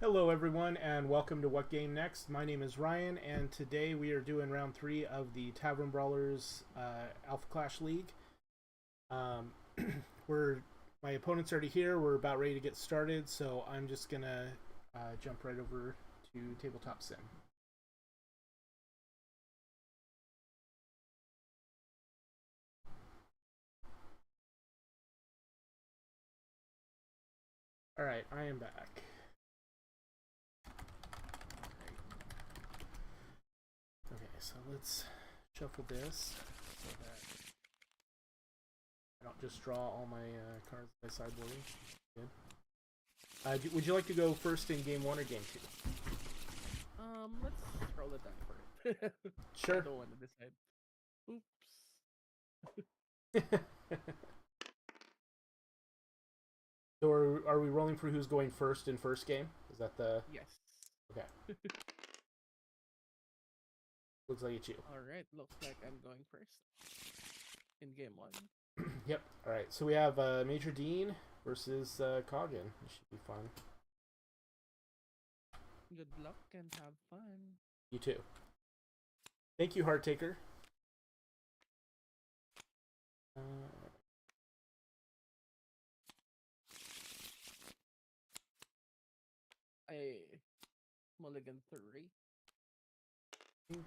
Hello, everyone, and welcome to What Game Next. My name is Ryan, and today we are doing round 3 of the Tavern Brawlers Alpha Clash League. Um, we're my opponent's already here. We're about ready to get started, so I'm just gonna jump right over to Tabletop Sim. All right, I am back. Okay, so let's shuffle this so that I don't just draw all my cards by sideboarding. Good. Would you like to go first in game 1 or game 2? Let's roll it down for it. I Sure. don't want to decide. Oops. So are we rolling for who's going first in first game? Is that the... Yes. Okay. Looks like it's you. Alright, looks like I'm going first. In game 1. Yep. Alright, so we have Major Dean versus Coggin. This should be fun. Good luck and have fun. You too. Thank you, Heart Taker. I mulligan 3. I think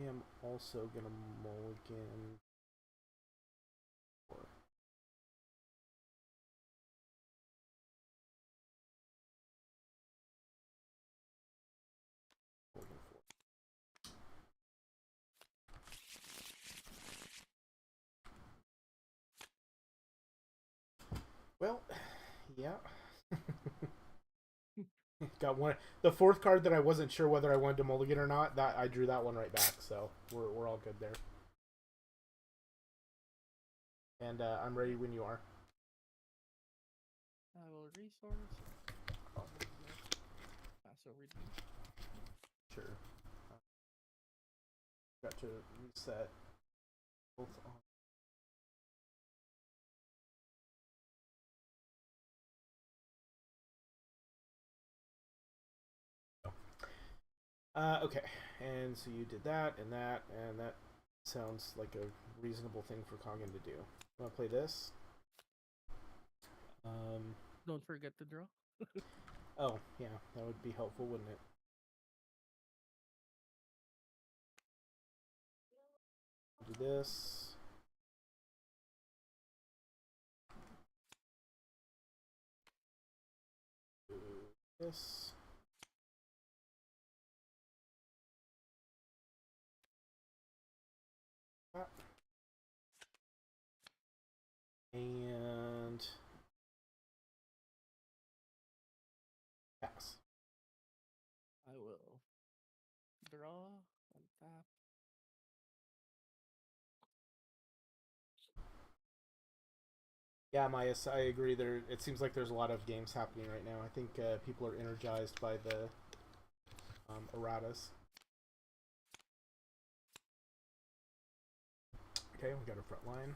I am also going to mulligan 4. Mulligan 4. Well, yeah. Got one. The fourth card that I wasn't sure whether I wanted to mulligan or not. That I drew that one right back, so we're all good there. And I'm ready when you are. I will resource. Pass over to you. Sure. Got to reset both on. Okay, and so you did that, and that sounds like a reasonable thing for Kangen to do. Want to play this? Don't forget to draw. Oh, yeah, that would be helpful, wouldn't it? Do this. Do this. That. And pass. I will draw and tap. Yeah, Myas, I agree. It seems like there's a lot of games happening right now. I think people are energized by the erratas. Okay, we got our front line.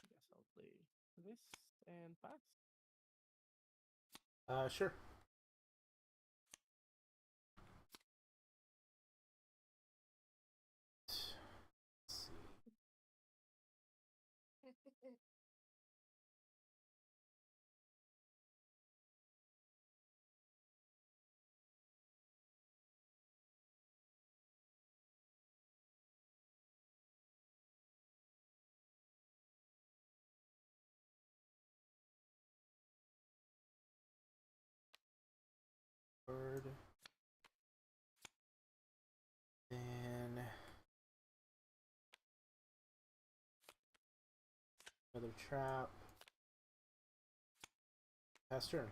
Guess I'll play this and pass. Sure. Let's see. Bird. Then another trap. Pass turn.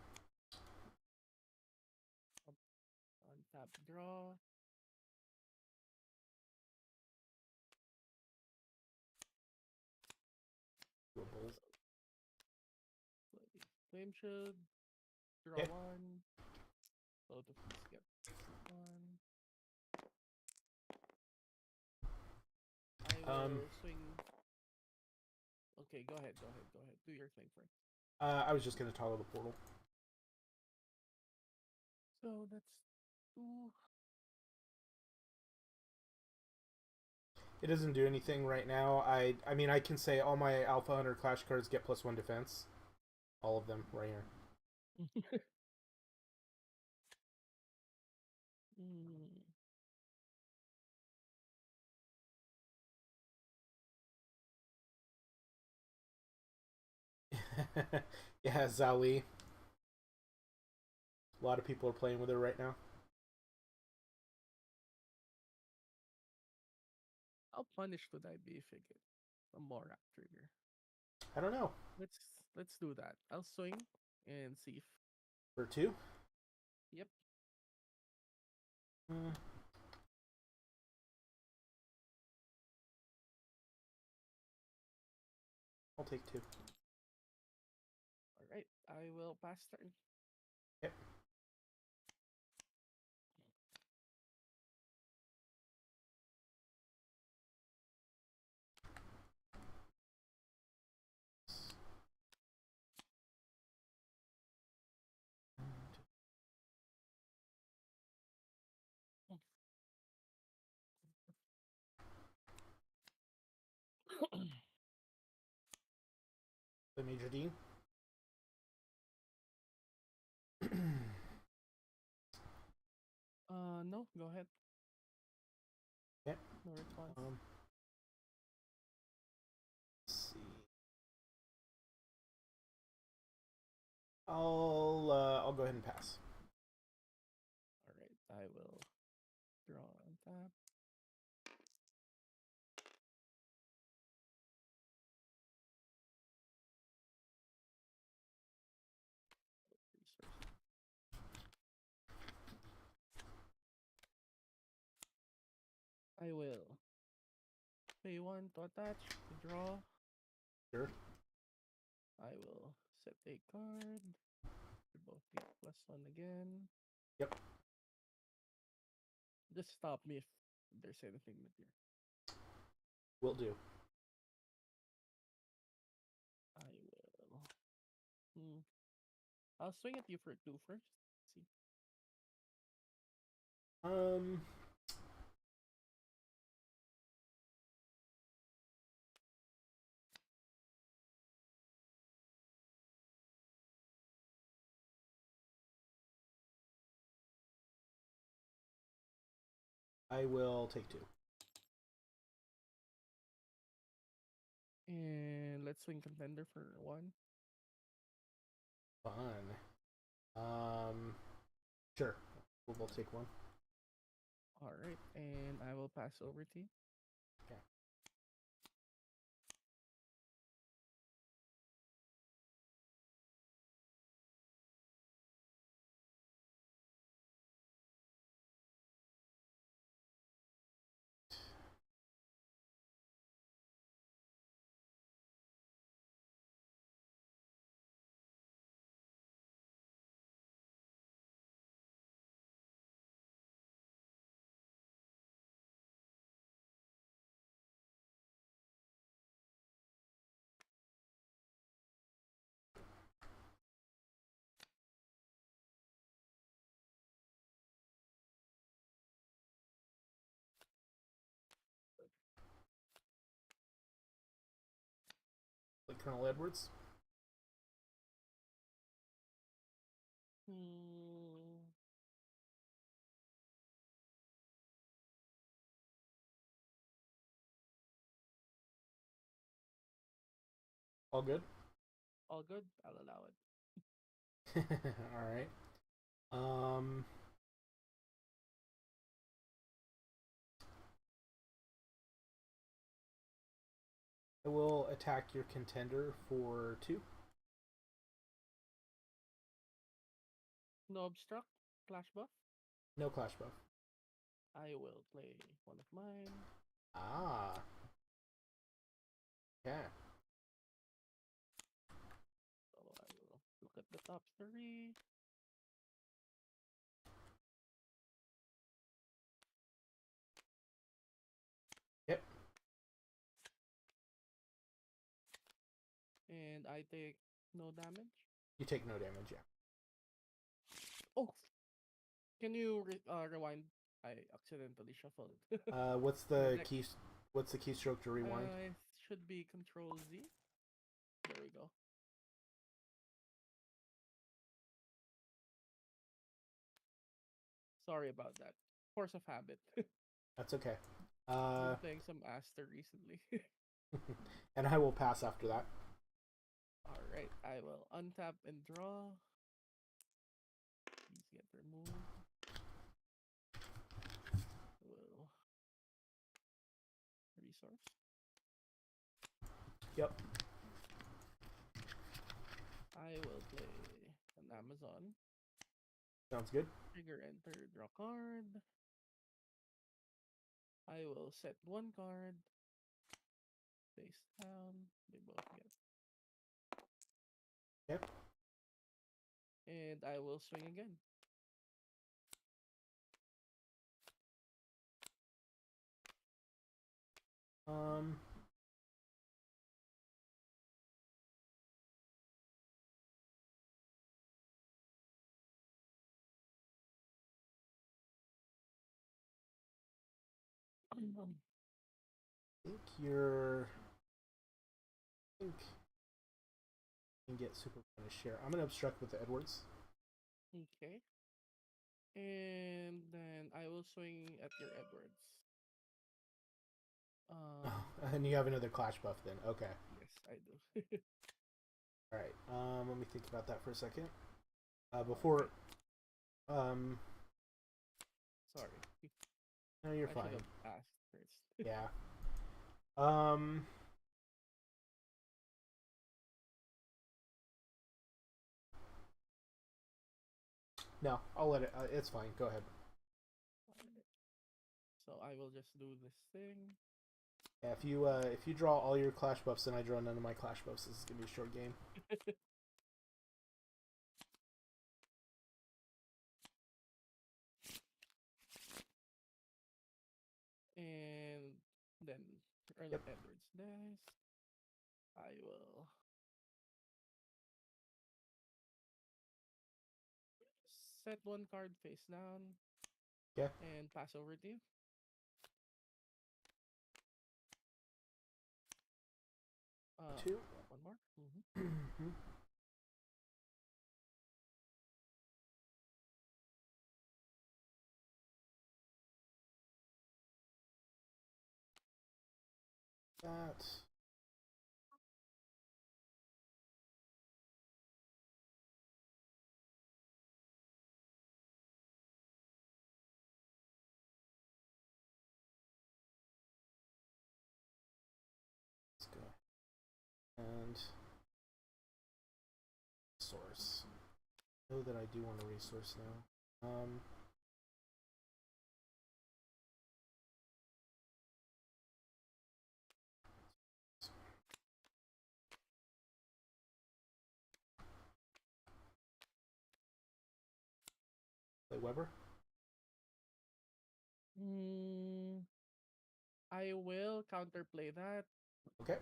Untap, draw. Do a bolt. Play Flame Shield. Draw Okay. one. Both of these get one. I will swing. Okay, go ahead. Do your thing first. I was just gonna toggle the portal. So that's two. It doesn't do anything right now. I mean, I can say all my Alpha Hunter Clash cards get +1 defense. All of them right here. Mm. Yeah, Zali. A lot of people are playing with her right now. How punished would I be if I get a Morak trigger? I don't know. Let's do that. I'll swing and see if. For 2? Yep. I'll take 2. All right. I will pass turn. Yep. The Major D. No. Go ahead. Yep. No response. Let's see. I'll go ahead and pass. All right. I will draw on tap. Resource. I will pay 1 to attach, to draw. Sure. I will set a card. You both get +1 again. Yep. Just stop me if there's anything with you. Will do. I will. I'll swing at you for 2 first. See. I will take 2. And let's swing contender for 1. Fun. Sure. We'll both take 1. Alright, and I will pass over to you. Okay. Like Colonel Edwards. All good? All good? I'll allow it. Alright. I will attack your contender for 2. No obstruct? Clash buff? No clash buff. I will play one of mine. Ah. Yeah. So I will look at the top 3. And I take no damage. You take no damage, yeah. Oh, can you rewind? I accidentally shuffled. What's The the deck. key? What's the keystroke to rewind? It should be Control Z. There we go. Sorry about that. Force of habit. That's okay. Been playing some Aster recently. And I will pass after that. All right, I will untap and draw. These get removed. Will resource. Yep. I will play an Amazon. Sounds good. Trigger enter, draw card. I will set one card. Face down. They both get. Yep. And I will swing again. I think you're. I think you can get super bonus share. I'm gonna obstruct with the Edwards. Okay. And then I will swing at your Edwards. And you have another clash buff then. Okay. Yes, I do. All right. Let me think about that for a second. Before. Sorry. No, you're I fine. should have asked first. Yeah. No, I'll let it. It's fine. Go ahead. Alright. So I will just do this thing. Yeah, if you draw all your clash buffs and I draw none of my clash buffs, this is gonna be a short game. And then Earl Edwards dies. I will set one card face down. Yeah. And pass over to you. Two. One more. That. Let's go. And resource. I know that I do want a resource now. Play Weber. I will counterplay that. Okay.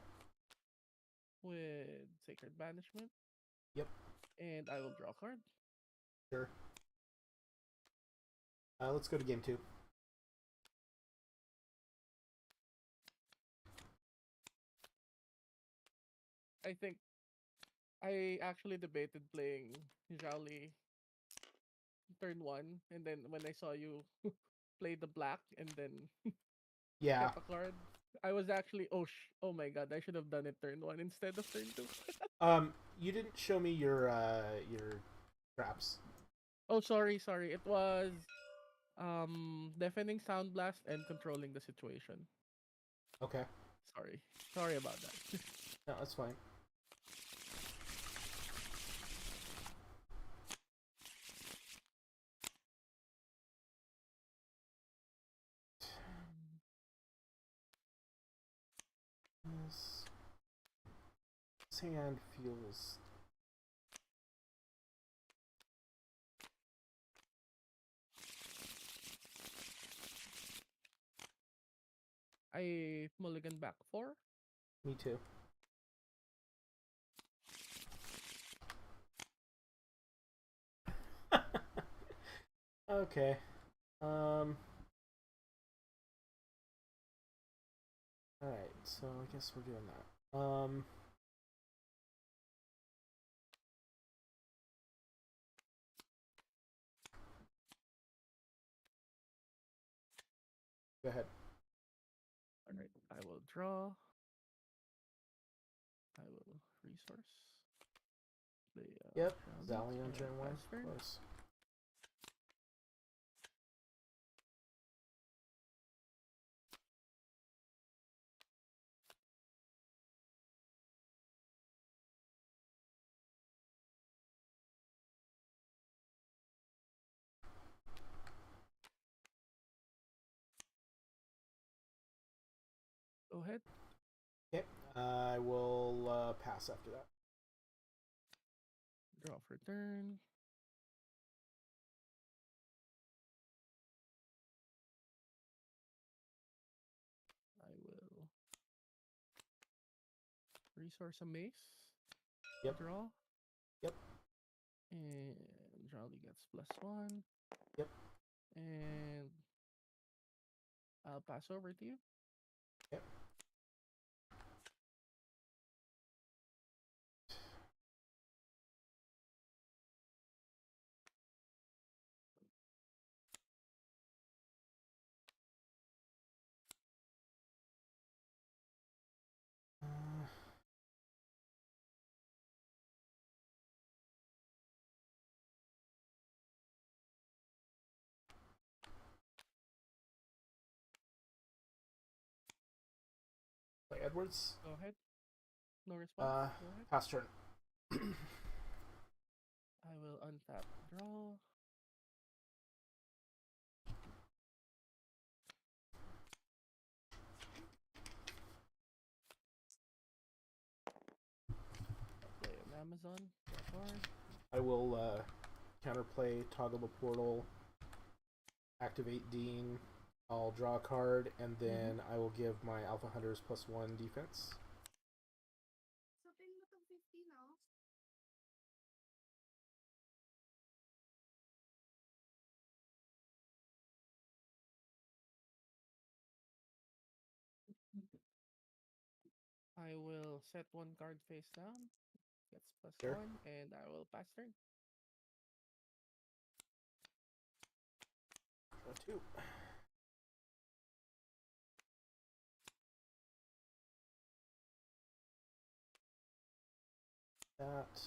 With Sacred Banishment. Yep. And I will draw a card. Sure. Let's go to game 2. I think I actually debated playing Zhaoli turn 1, and then when I saw you play the black and then Yeah. kept a card, I was actually oh my god, I should have done it turn 1 instead of turn 2. You didn't show me your traps. Oh, sorry. It was deafening sound blast and controlling the situation. Okay. Sorry about that. No, that's fine. This hand feels. I mulligan back 4. Me too. Okay. Alright, so I guess we're doing that. Go ahead. Alright, I will draw. I will resource. Play, Yep, Shelly Zally on and turn 1. pass turn. Of course. Go ahead. Okay, I will pass after that. Draw for turn. I will resource a mace. Yep. Draw. Yep. And Jolly gets +1. Yep. And I'll pass over to you. Yep. Play Edwards. Go ahead. No response. Go ahead. Pass turn. I will untap. Draw. Play an Amazon. Draw card. I will counterplay, toggle the portal, activate Dean. I'll draw a card, and then I will give my Alpha Hunters +1 defense. I will set one card face down. Gets +1, Sure. and I will pass turn. Draw 2. That.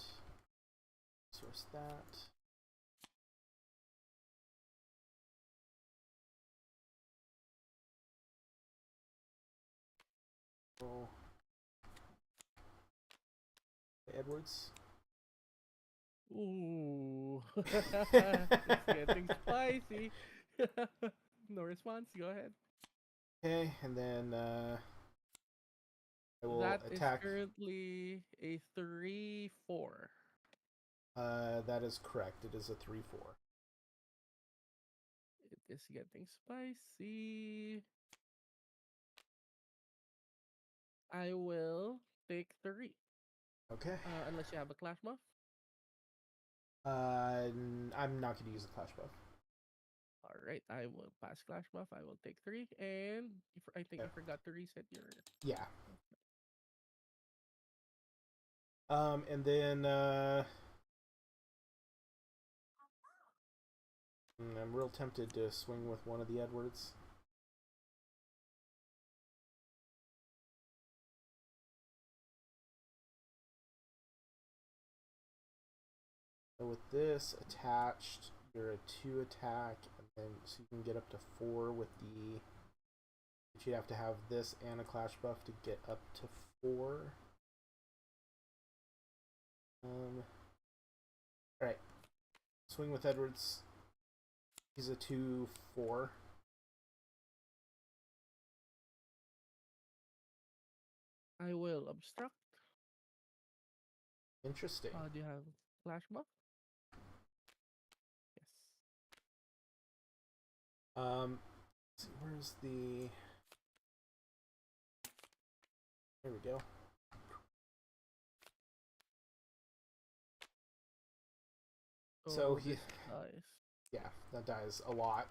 Source that. Roll. Edwards. Ooh. It's getting spicy. No response. Go ahead. Okay, and then I will That attack. is currently a 3/4. That is correct. It is a 3/4. It is getting spicy. I will take 3. Okay. Unless you have a clash buff. I'm not going to use a clash buff. Alright, I will pass clash buff. I will take 3. And I think you forgot to reset your... Yeah. And then I'm real tempted to swing with one of the Edwards. So with this attached, you're a 2 attack, and then so you can get up to 4 with the. But you'd have to have this and a clash buff to get up to 4. Alright. Swing with Edwards. He's a 2/4. I will obstruct. Interesting. Do you have flash buff? Yes. Let's see, where's the... There we go. So he... Nice. Yeah, that dies a lot.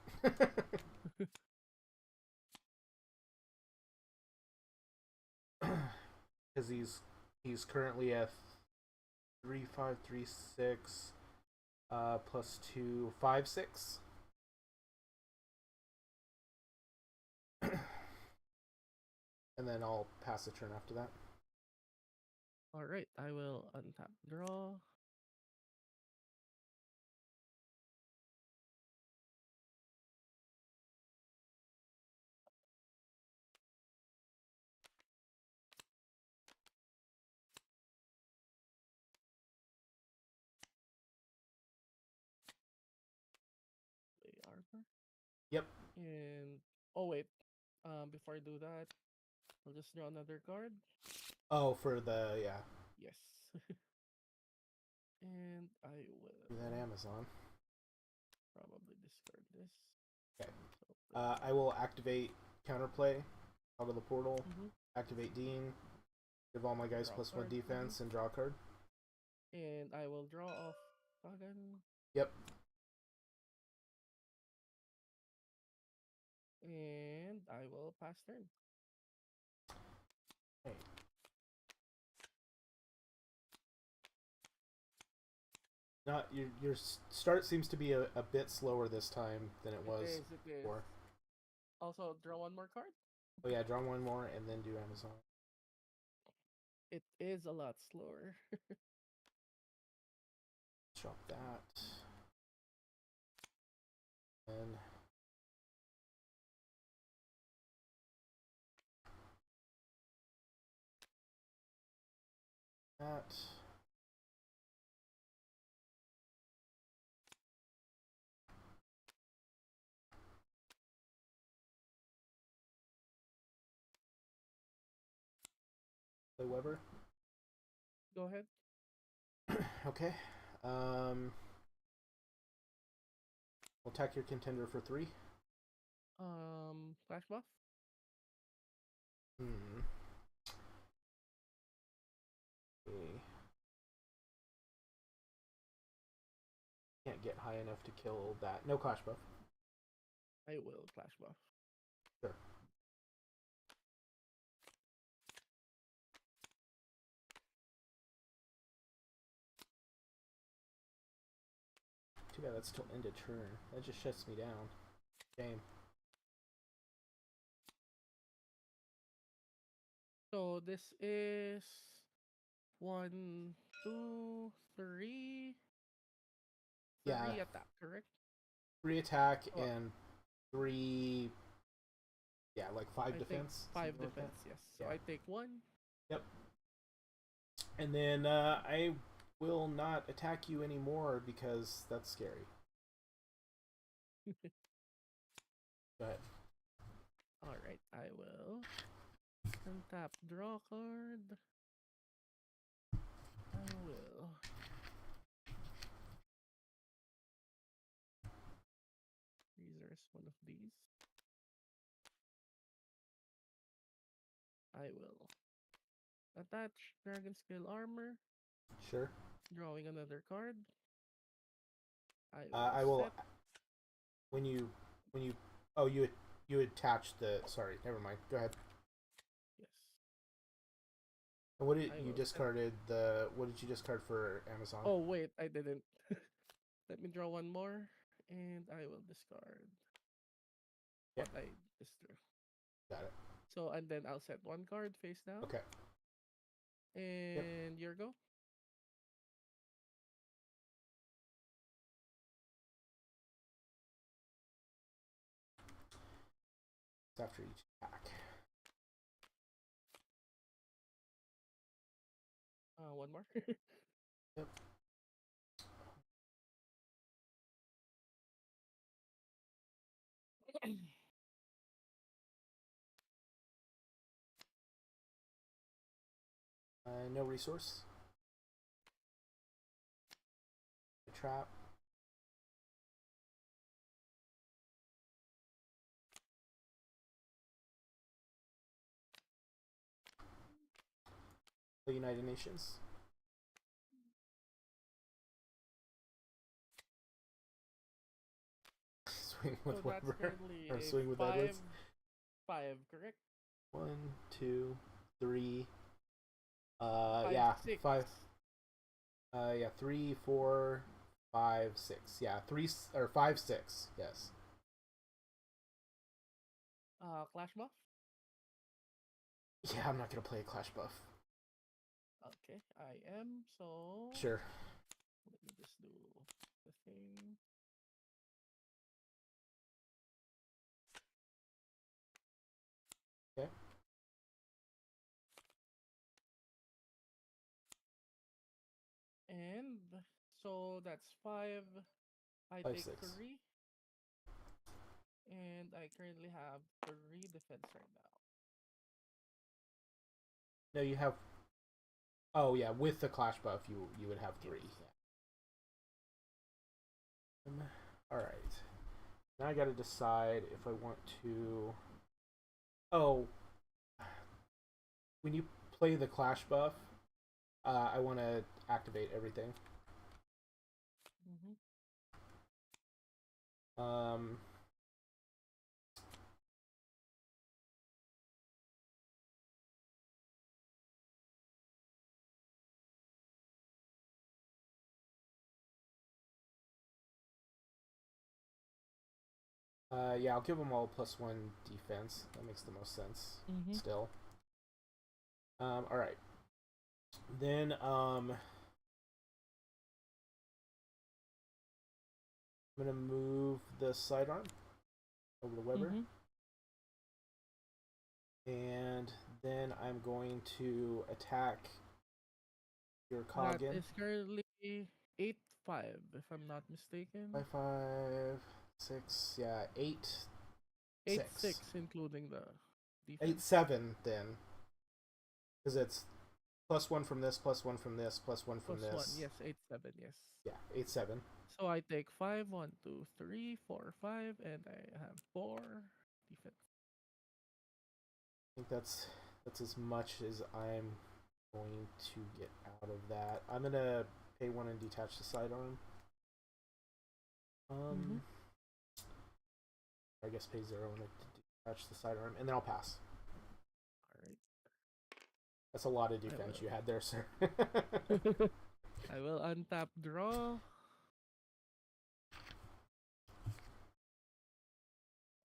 Because he's currently at 3 5 3 6 plus 2 5 6. And then I'll pass the turn after that. All right, I will untap draw. Play armor. Yep. And oh wait, before I do that, I'll just draw another card. Oh, for the yeah. Yes. And I will Do that Amazon. probably discard this. Okay. So I will activate counterplay out of the portal. mm-hmm. Activate Dean. Give all my guys Draw +1 card. defense and draw a card. And I will draw off Pagan. Yep. And I will pass turn. Okay. Not your start seems to be a bit slower this time than it was It is. before. Also, draw one more card. Oh yeah, draw one more and then do Amazon. It is a lot slower. Drop that. And that. Play Weber. Go ahead. Okay. We'll attack your contender for 3. Flash buff. Okay. Can't get high enough to kill that. No clash buff. I will flash buff. Sure. Too bad that's still end of turn. That just shuts me down. Shame. So this is 1, 2, 3. Yeah. 3 attack, correct? 3 attack Oh, and 3. Yeah, like 5 I think defense. 5 something like that. defense, yes. So Yeah. I take 1. Yep. And then I will not attack you anymore because that's scary. Go ahead. Alright, I will untap draw card. I will resource one of these. I will attach Dragon Scale Armor. Sure. Drawing another card. I will. Set. When you. Oh, you attach the. Sorry, never mind. Go ahead. Yes. And what did I you will discarded the? What did you discard for Amazon? Oh wait, I didn't. Let me draw one more, and I will discard what I just drew. Got it. So and then I'll set one card face down. Okay. And your go. It's after each attack. One more. Yep. No resource. Trap. The United Nations. swing with So that's Weber currently or a swing with five Edwards. five, correct? 1, 2, 3. Five Yeah, six. 5. Yeah, 3, 4, 5, 6. Yeah, 3 or 5, 6. Yes. Clash buff. Yeah, I'm not gonna play a Clash buff. Okay, I am. So Sure. let me just do the thing. Okay. And so that's five. I 5, take 6. three, and I currently have three defense right now. No, you have. Oh yeah, with the Clash buff, you would have 3. Yes. Yeah. All right. Now I got to decide if I want to. Oh, when you play the Clash buff, I want to activate everything. Mm-hmm. Um, yeah, I'll give them all +1 defense. That makes the most sense. Mm-hmm. Still. All right. Then I'm gonna move the sidearm over to Weber, Mm-hmm. and then I'm going to attack your That Coggin. is currently 8-5, if I'm not mistaken. 5, 5, 6. Yeah, 8, 6. 8-6, including the 8, defense. 7 then, because it's +1 from this, +1 from this, +1 from Plus one, this. yes, 8-7, yes. Yeah, 8, 7. So I take 5, 1, 2, 3, 4, 5, and I have 4 defense. I think that's as much as I'm going to get out of that. I'm gonna pay 1 and detach the sidearm. Mm-hmm. I guess pay 0 and detach the sidearm, and then I'll pass. All right. That's a lot of I defense you will. had there, sir. I will untap draw.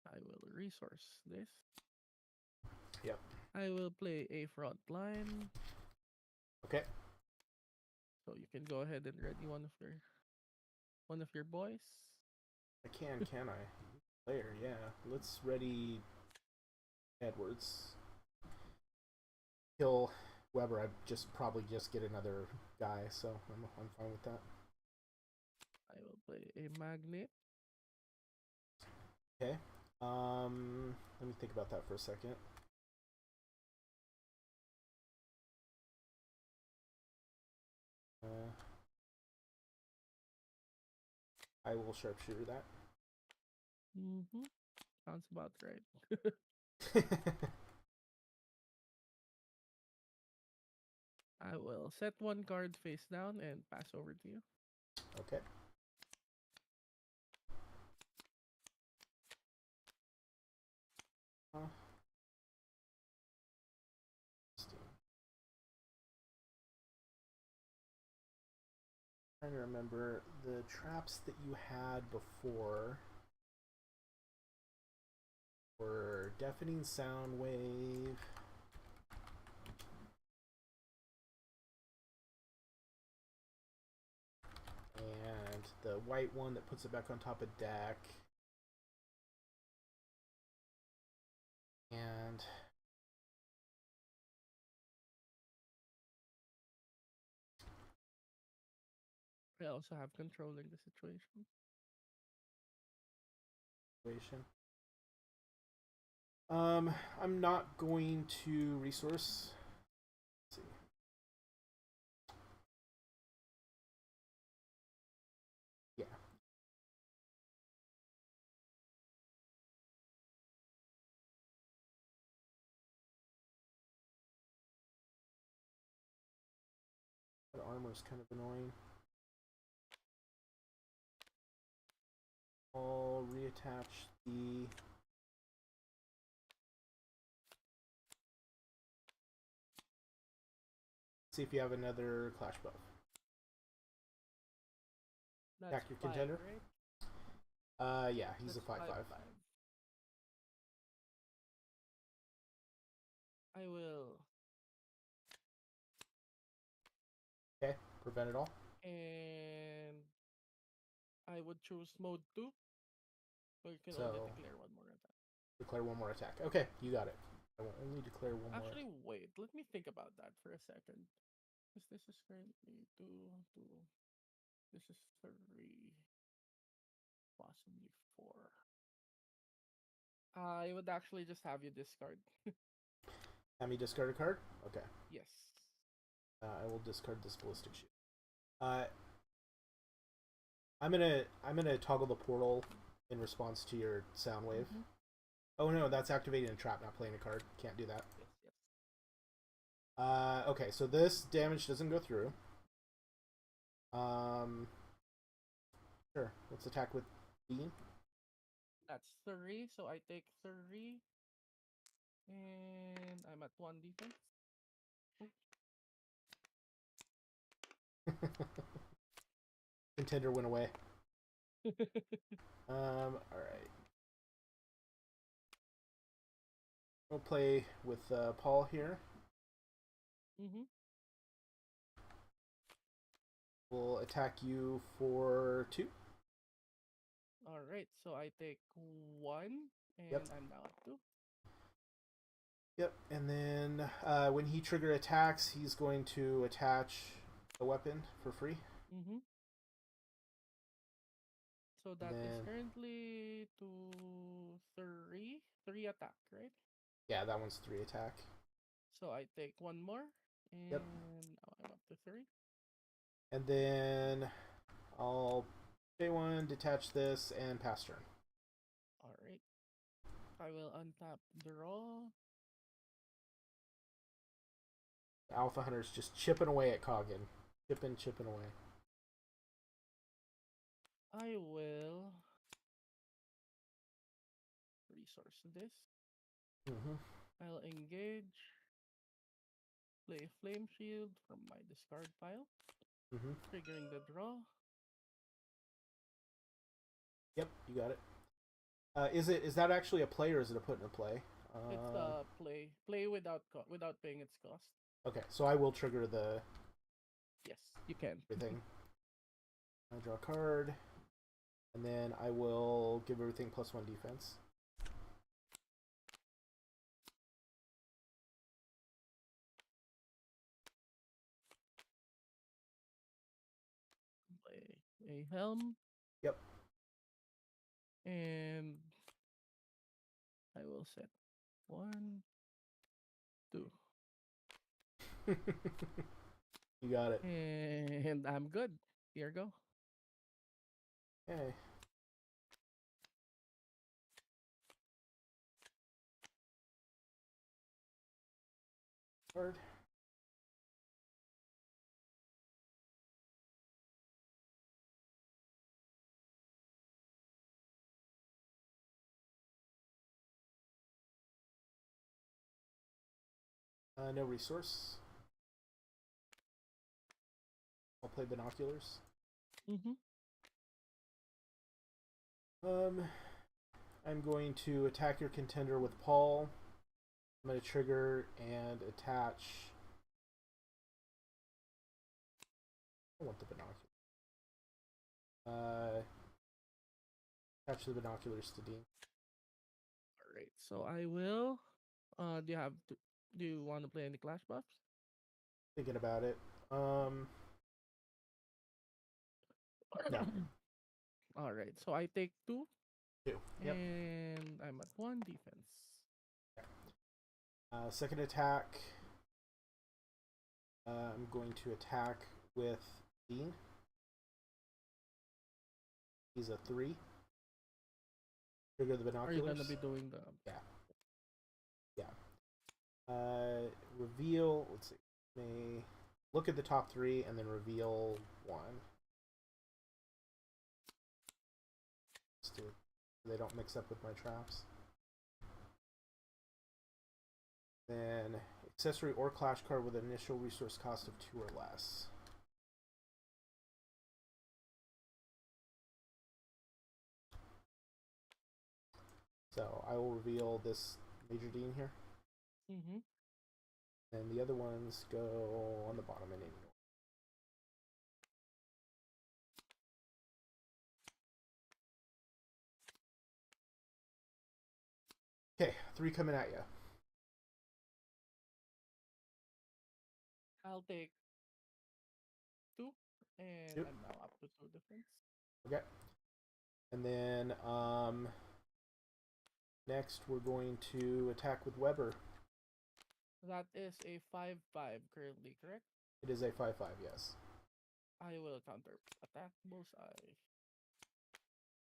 I will resource this. Yep. I will play a front line. Okay. So you can go ahead and ready one of your boys. I can I? Player, yeah. Let's ready Edwards. Kill Weber. I probably just get another guy, so I'm fine with that. I will play a magnet. Okay. Let me think about that for a second. I will sharpshooter that. Mm-hmm. Sounds about right. I will set one card face down and pass over to you. Okay. Trying to remember the traps that you had before were deafening sound wave. And the white one that puts it back on top of deck. And I also have controlling the situation. I'm not going to resource. Let's see. Yeah. That armor is kind of annoying. I'll reattach the... See if you have another Clash buff. That's Attack your 5, contender. right? Yeah, he's That's a 5/5. 5/5. I will. Okay, prevent it all. And I would choose mode 2. So you can So, only declare one more attack. declare one more attack. Okay, you got it. I will only declare one more. Actually, wait. Let me think about that for a second. Because this is currently 2, 2. This is 3. Possibly 4. I would actually just have you discard. Have me discard a card? Okay. Yes. I will discard this ballistic shield. I'm gonna toggle the portal in response to your sound wave. Mm-hmm. Oh no, that's activating a trap, not playing a card. Can't do that. Yes, yes. Okay, so this damage doesn't go through. Sure. Let's attack with Bean. That's 3, so I take 3. And I'm at 1 defense. Contender went away. Alright. We'll play with Paul here. Mm-hmm. We'll attack you for 2. Alright, so I take 1, and Yep. I'm now at 2. Yep, and then when he trigger attacks, he's going to attach a weapon for free. Mm-hmm. So that is currently 2, 3. 3 attack, right? Yeah, that one's 3 attack. So I take 1 more, and Yep. now I'm up to 3. And then I'll pay 1, detach this, and pass turn. Alright. I will untap draw. The Alpha Hunter's just chipping away at Coggin. Chipping away. I will resource this. Mm-hmm. I'll engage. Play Flame Shield from my discard pile. Mm-hmm. Triggering the draw. Yep, you got it. Is that actually a play or is it a put in a play? It's play. Play without paying its cost. Okay, so I will trigger the Yes, you can. everything. I draw a card, and then I will give everything +1 defense. Play a helm. Yep. And I will set 1, 2. You got it. And I'm good. Here go. Okay. Card. No resource. I'll play binoculars. Mm-hmm. I'm going to attack your contender with Paul. I'm going to trigger and attach. I want the binoculars. Attach the binoculars to Dean. Alright, so I will. Do you want to play any Clash buffs? Thinking about it. No. Alright, so I take 2. 2. Yep. And I'm at 1 defense. Second attack. I'm going to attack with Dean. He's a 3. Trigger the binoculars. Are you gonna be doing the? Yeah. Reveal. Let's see. May look at the top 3 and then reveal 1. Let's do so they don't mix up with my traps. Then accessory or clash card with an initial resource cost of 2 or less. So I will reveal this Major Dean here. Mm-hmm. And the other ones go on the bottom and ignore. Okay, 3 coming at you. I'll take 2, and 2. I'm now up to 2 difference. Okay. And then next we're going to attack with Weber. That is a 5/5 currently, correct? It is a 5/5, yes. I will counter attack bullseye.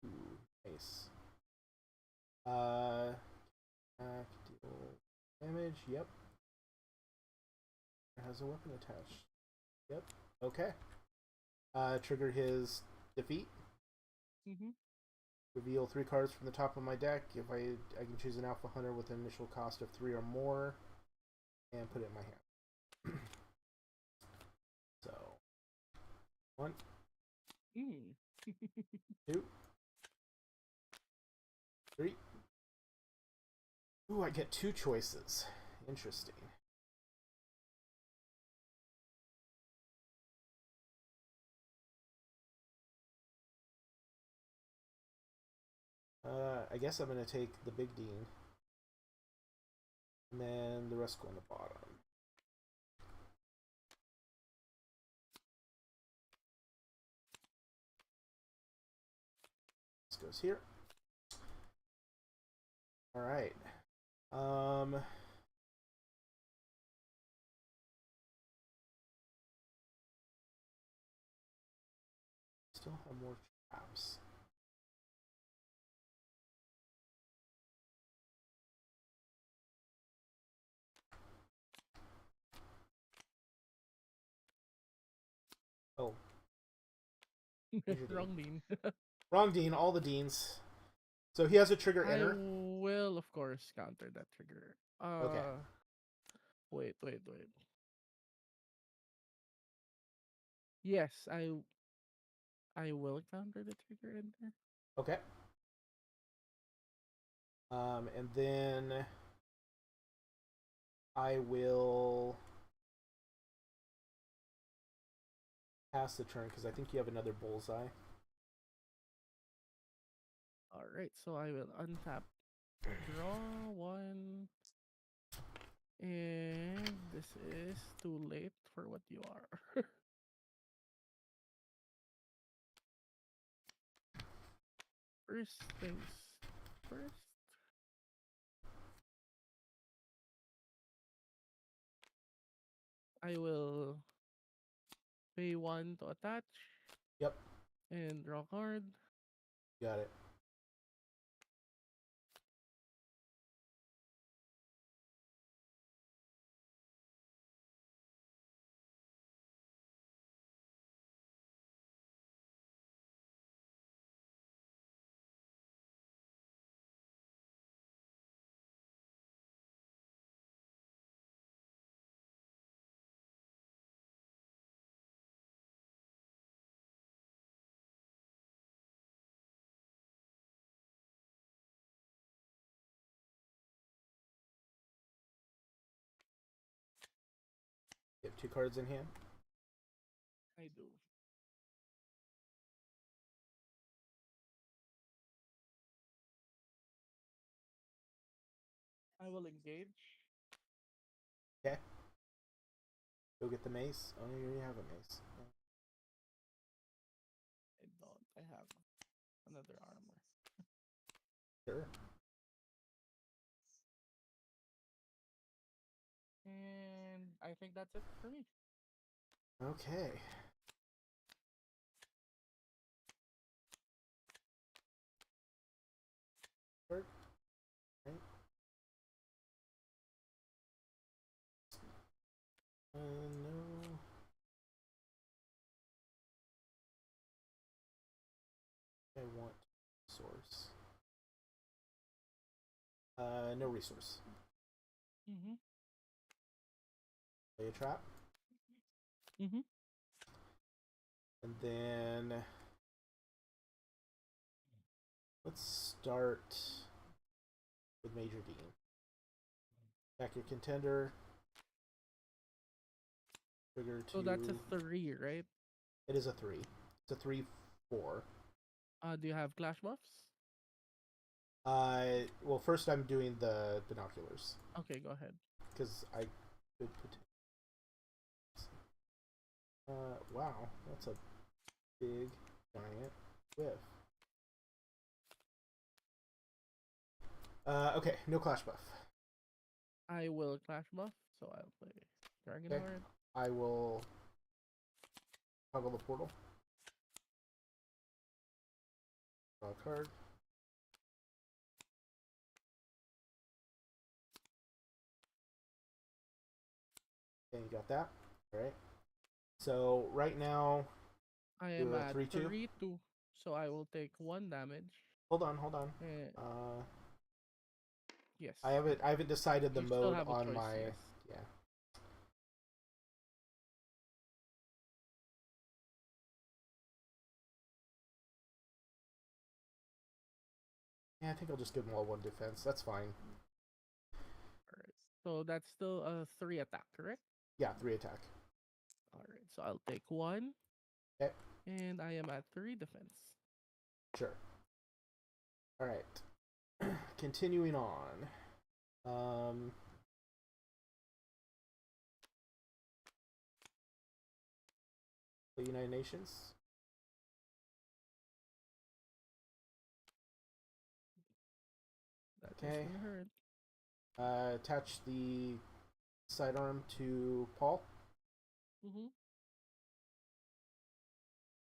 Ooh, nice. Attack, deal damage. Yep. It has a weapon attached. Yep. Okay. Trigger his defeat. Mm-hmm. Reveal 3 cards from the top of my deck. If I can choose an Alpha Hunter with an initial cost of 3 or more, and put it in my hand. So 1, 2, 3. Ooh, I get 2 choices. Interesting. I guess I'm going to take the Big Dean. And then the rest go on the bottom. This goes here. Alright. Still have more traps. Oh. Wrong Dean. Wrong Dean, all the Deans. So he has a trigger I enter. will, of course, counter that trigger. Okay. Wait. Yes, I will counter the trigger enter. Okay. And then I will pass the turn because I think you have another bullseye. Alright, so I will untap, draw 1, and this is too late for what you are. First things first. I will pay 1 to attach. Yep. And draw card. Got it. You have 2 cards in hand. I do. I will engage. Okay. Go get the mace. Oh, you already have a mace. I don't. I have another armor. Sure. And I think that's it for me. Okay. Right. No. I want source. No resource. Mm-hmm. Play a trap. Mm-hmm. And then let's start with Major Dean. Back your contender. Trigger So that's a to. 3, right? It is a 3. It's a 3/4. Do you have clash buffs? Well, first I'm doing the binoculars Okay, go ahead. because I could put. Wow, that's a big giant whiff. Okay, no clash buff. I will clash buff, so I'll play Dragon Okay, Lord. I will toggle the portal. Draw a card. Okay, you got that. All right. So right now, I do am a at 3/2. 3-2, so I will take 1 damage. Hold on, hold on. Uh, yes. I haven't decided the You still mode have a on choice, my yes. yeah. Yeah, I think I'll just give them all 1 defense. That's fine. Alright. So that's still a 3 attack, correct? Yeah, 3 attack. Alright, so I'll take 1. Okay, And I am at 3 defense. sure. All right. Continuing on. The United Nations. That is Okay. gonna hurt. Attach the sidearm to Paul. Mm-hmm.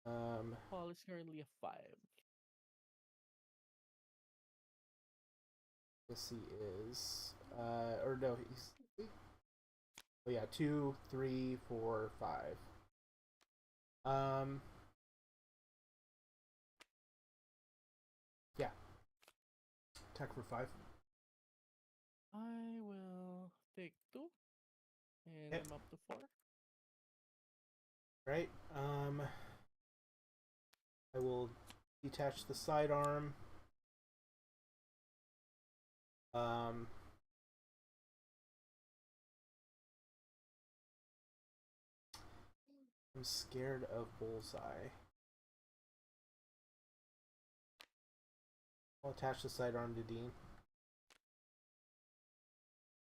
Um, Paul is currently a 5. yes, he is. Or no, he's. Oh yeah, 2, 3, 4, 5. Yeah. Attack for 5. I will take 2. And Yep. I'm up to 4. Right. I will detach the sidearm. I'm scared of Bullseye. I'll attach the sidearm to Dean.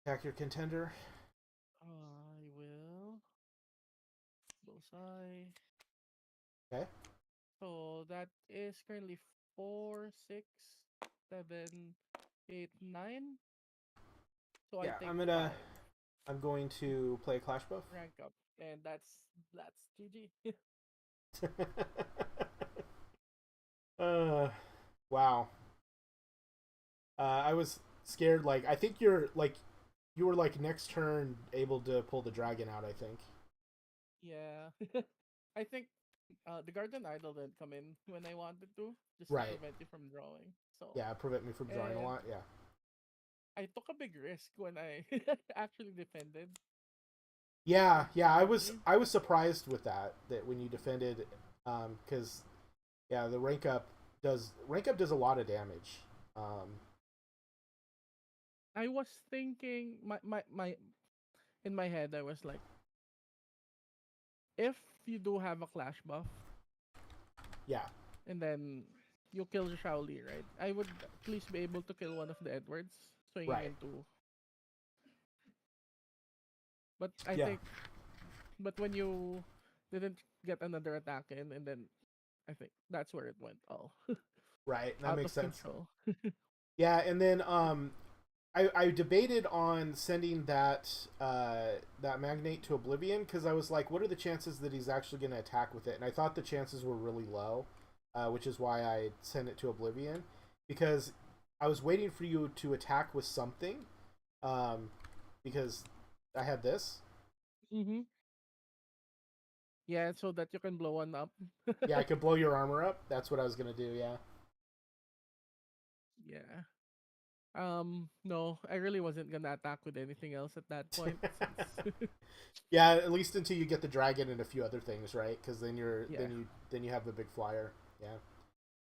Attack your contender. I will. Bullseye. Okay. So that is currently 4, 6, 7, 8, 9. So I Yeah, take 5. I'm going to play a Clash buff. Rank up. And that's GG. Wow. I was scared. Like, I think you were like next turn able to pull the dragon out. I think. Yeah. I think the Guardian Idol didn't come in when I wanted to, just to Right. prevent you from drawing. So Yeah, prevent me from drawing a and lot. Yeah. I took a big risk when I actually defended. Yeah, yeah. Surprisingly. I was surprised with that when you defended, because yeah, the rank up does a lot of damage. I was thinking my in my head I was like, if you do have a clash buff Yeah. and then you kill Shaoli, right? I would at least be able to kill one of the Edwards swinging Right. into. But I Yeah. think, but when you didn't get another attack in, and then I think that's where it went all Right. That out makes of sense. control. Yeah, and then I debated on sending that magnate to Oblivion because I was like, what are the chances that he's actually going to attack with it? And I thought the chances were really low, which is why I sent it to Oblivion because I was waiting for you to attack with something, because I had this. Mm-hmm. Yeah, so that you can blow one up. Yeah, I could blow your armor up. That's what I was going to do. Yeah. Yeah. No, I really wasn't gonna attack with anything else at that point since Yeah, at least until you get the dragon and a few other things, right? Because yeah. then you have the big flyer. Yeah,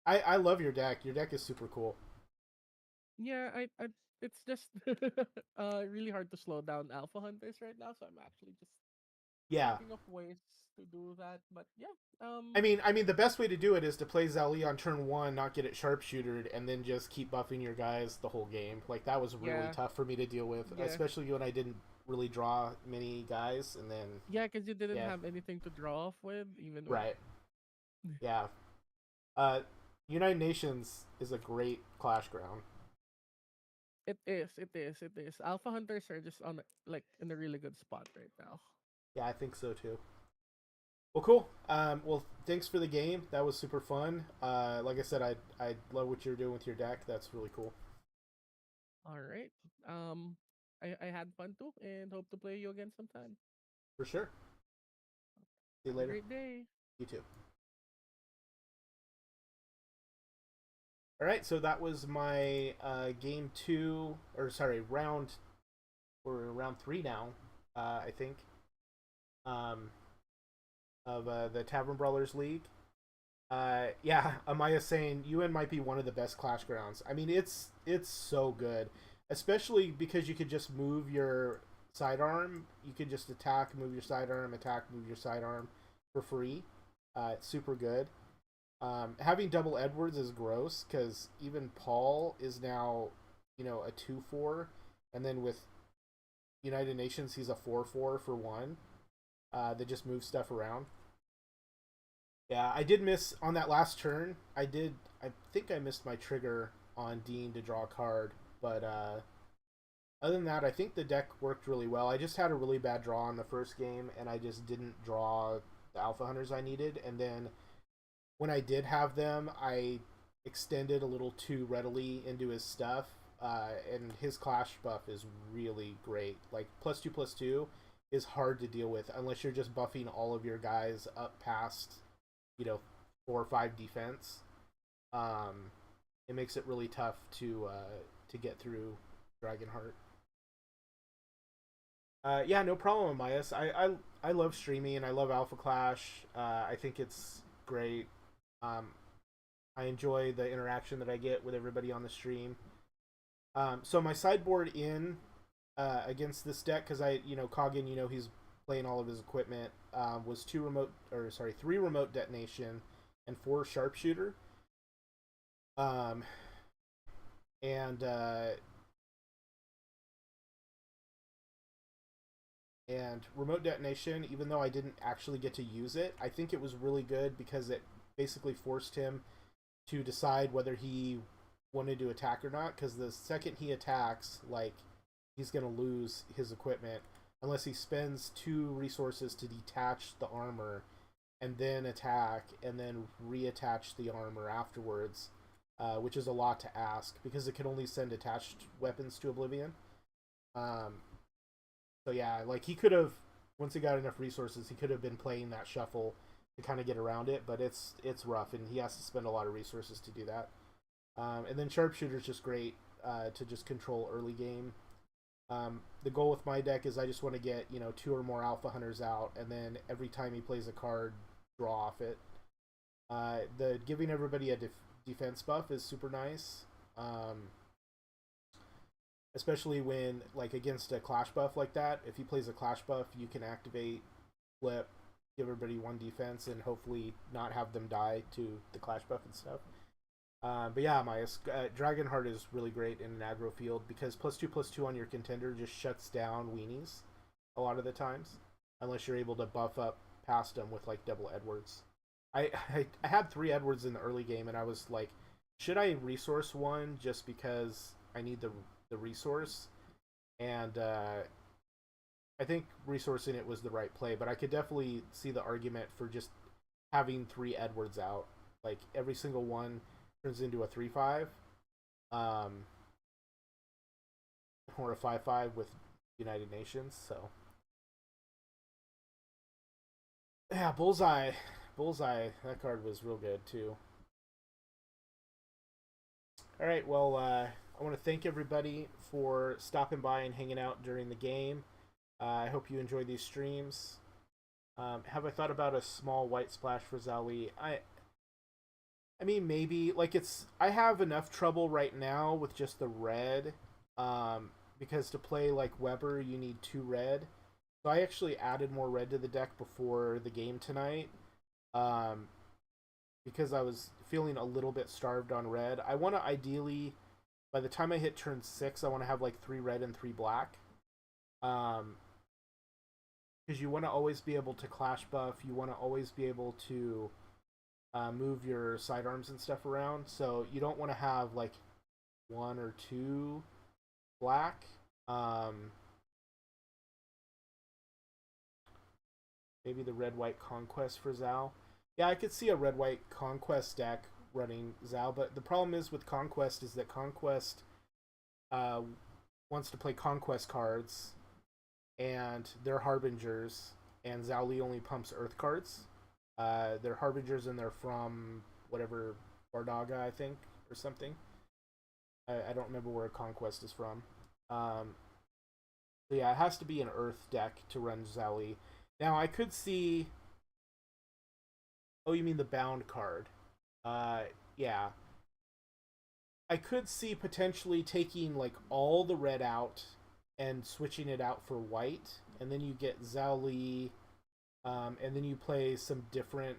I love your deck. Your deck is super cool. Yeah, I it's just really hard to slow down alpha hunters right now, so I'm actually just Yeah, thinking of ways to do that. But yeah, I mean, the best way to do it is to play Zali on turn one, not get it sharpshootered, and then just keep buffing your guys the whole game. Like that was really yeah, tough for me to deal with, yeah, especially when I didn't really draw many guys, and then yeah, because you didn't yeah, have anything to draw off with, even with. right, yeah. Uh, United Nations is a great clash ground. It is. Alpha hunters are just on like in a really good spot right now. Yeah, I think so too. Well, cool. Well, thanks for the game. That was super fun. Like I said, I love what you're doing with your deck. That's really cool. All right. Um, I had fun too, and hope to play you again sometime. For sure. See you Have a later. great day. You too. All right, so that was my game two, or sorry, round. We're round three now, I think, um, of the Tavern Brawlers League. Yeah, Amaya's saying UN might be one of the best clash grounds. I mean, it's so good, especially because you could just move your sidearm. You could just attack, move your sidearm, attack, move your sidearm for free. It's super good. Having double Edwards is gross because even Paul is now, a 2-4, and then with United Nations he's a 4-4 for one. That just moves stuff around. Yeah, I did miss on that last turn. I did. I think I missed my trigger on Dean to draw a card, but other than that, I think the deck worked really well. I just had a really bad draw in the first game, and I just didn't draw the Alpha Hunters I needed. And then when I did have them, I extended a little too readily into his stuff, and his Clash buff is really great. Like +2/+2 is hard to deal with unless you're just buffing all of your guys up past, 4 or 5 defense. Um, it makes it really tough to get through Dragonheart. Yeah, no problem, Myas. I love streaming and I love Alpha Clash. I think it's great. Um, I enjoy the interaction that I get with everybody on the stream. So my sideboard in against this deck, because Koggin, he's playing all of his equipment, was 3 remote detonation and 4 sharpshooter. Um, and remote detonation, even though I didn't actually get to use it, I think it was really good because it basically forced him to decide whether he wanted to attack or not. Because the second he attacks, like, he's gonna lose his equipment unless he spends 2 resources to detach the armor and then attack and then reattach the armor afterwards, which is a lot to ask because it can only send attached weapons to oblivion. Um, so yeah, like he could have, once he got enough resources, he could have been playing that shuffle to kind of get around it, but it's rough and he has to spend a lot of resources to do that. And then sharpshooter is just great to just control early game. The goal with my deck is I just want to get 2 or more alpha hunters out, and then every time he plays a card, draw off it. The giving everybody a defense buff is super nice, especially when like against a clash buff like that. If he plays a clash buff, you can activate flip, give everybody 1 defense, and hopefully not have them die to the clash buff and stuff. But yeah, my Dragonheart is really great in an aggro field because +2/+2 on your contender just shuts down weenies a lot of the times, unless you're able to buff up past them with like double Edwards. I had 3 Edwards in the early game, and I was like, should I resource one just because I need the resource? And I think resourcing it was the right play, but I could definitely see the argument for just having 3 Edwards out. Like every single one turns into a 3/5, um, or a 5/5 with United Nations. So yeah, bullseye. That card was real good too. All right, well, I want to thank everybody for stopping by and hanging out during the game. I hope you enjoy these streams. Have I thought about a small white splash for Zali? I mean, maybe like I have enough trouble right now with just the red, because to play like Weber you need 2 red. So I actually added more red to the deck before the game tonight, because I was feeling a little bit starved on red. I want to ideally, by the time I hit turn 6, I want to have like 3 red and 3 black. Because you want to always be able to clash buff. You want to always be able to move your sidearms and stuff around. So you don't want to have like 1 or 2 black. Maybe the red-white Conquest for Zal. Yeah, I could see a red-white Conquest deck running Zal, but the problem is with Conquest is that Conquest wants to play Conquest cards, and they're Harbingers, and Zali only pumps Earth cards. They're Harbingers, and they're from whatever, Bardaga, I think, or something. I don't remember where Conquest is from. So yeah, it has to be an Earth deck to run Zali. Now, I could see... Oh, you mean the bound card. Yeah. I could see potentially taking, like, all the red out and switching it out for white, and then you get Zali, and then you play some different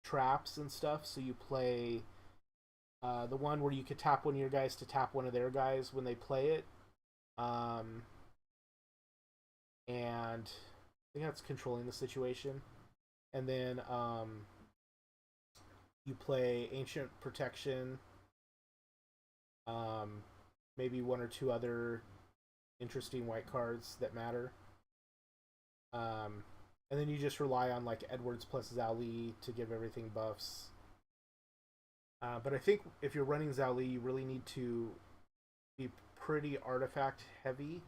traps and stuff. So you play the one where you could tap one of your guys to tap one of their guys when they play it. And I think that's controlling the situation. And then you play Ancient Protection, maybe 1 or 2 other interesting white cards that matter. And then you just rely on like Edwards plus Zali to give everything buffs. But I think if you're running Zali, you really need to be pretty artifact heavy.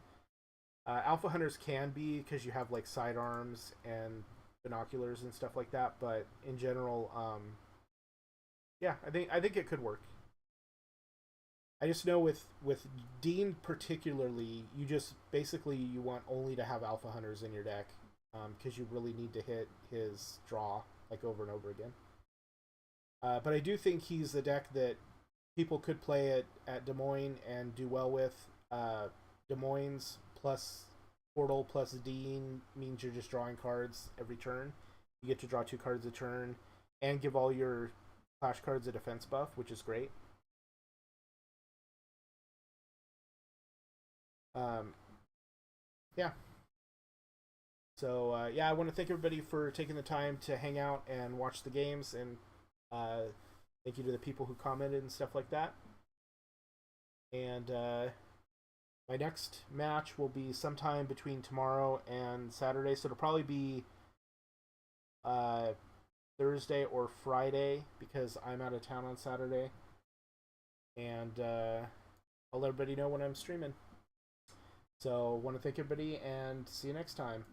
Alpha Hunters can be, because you have like sidearms and binoculars and stuff like that, but in general, yeah, I think it could work. I just know with Dean particularly, you just basically you want only to have Alpha Hunters in your deck, because you really need to hit his draw like over and over again. But I do think he's the deck that people could play at Des Moines and do well with. Des Moines plus Portal plus Dean means you're just drawing cards every turn. You get to draw 2 cards a turn and give all your Clash cards a defense buff, which is great. Yeah. So, yeah, I want to thank everybody for taking the time to hang out and watch the games, and thank you to the people who commented and stuff like that. And my next match will be sometime between tomorrow and Saturday, so it'll probably be Thursday or Friday, because I'm out of town on Saturday. And I'll let everybody know when I'm streaming. So, want to thank everybody, and see you next time.